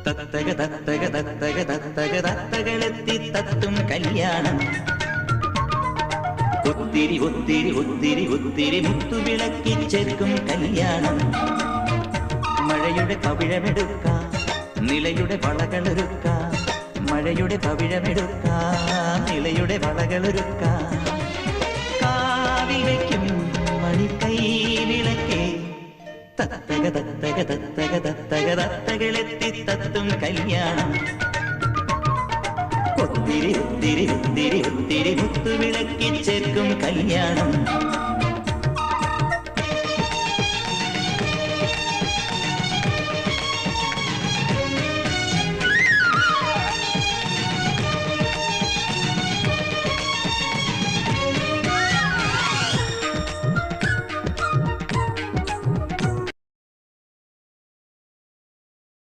തത്തക തത്തക തത്തക തത്തക തത്തകളെത്തി തത്തും കല്യാണം. ഒത്തിരി ഒത്തിരി ഒത്തിരി ഒത്തിരി മുത്തുവിളക്കി ചേർക്കും കല്യാണം. മഴയുടെ പവിഴമെടുക്കാം, നിലയുടെ വളകളൊരുക്കാം. മഴയുടെ പവിഴമെടുക്കാം, നിലയുടെ വളകളൊരുക്കാം. കാവിൽ വയ്ക്കും മണിക്കൈ വിളക്കേ തത്തക തത്തക തത്തക തത്തക തത്തകളെത്തി തത്തും കല്യാണം. ഒത്തിരി ഒത്തിരി ഒത്തിരി ഒത്തിരി മുത്തുവിളക്കി ചേർക്കും കല്യാണം.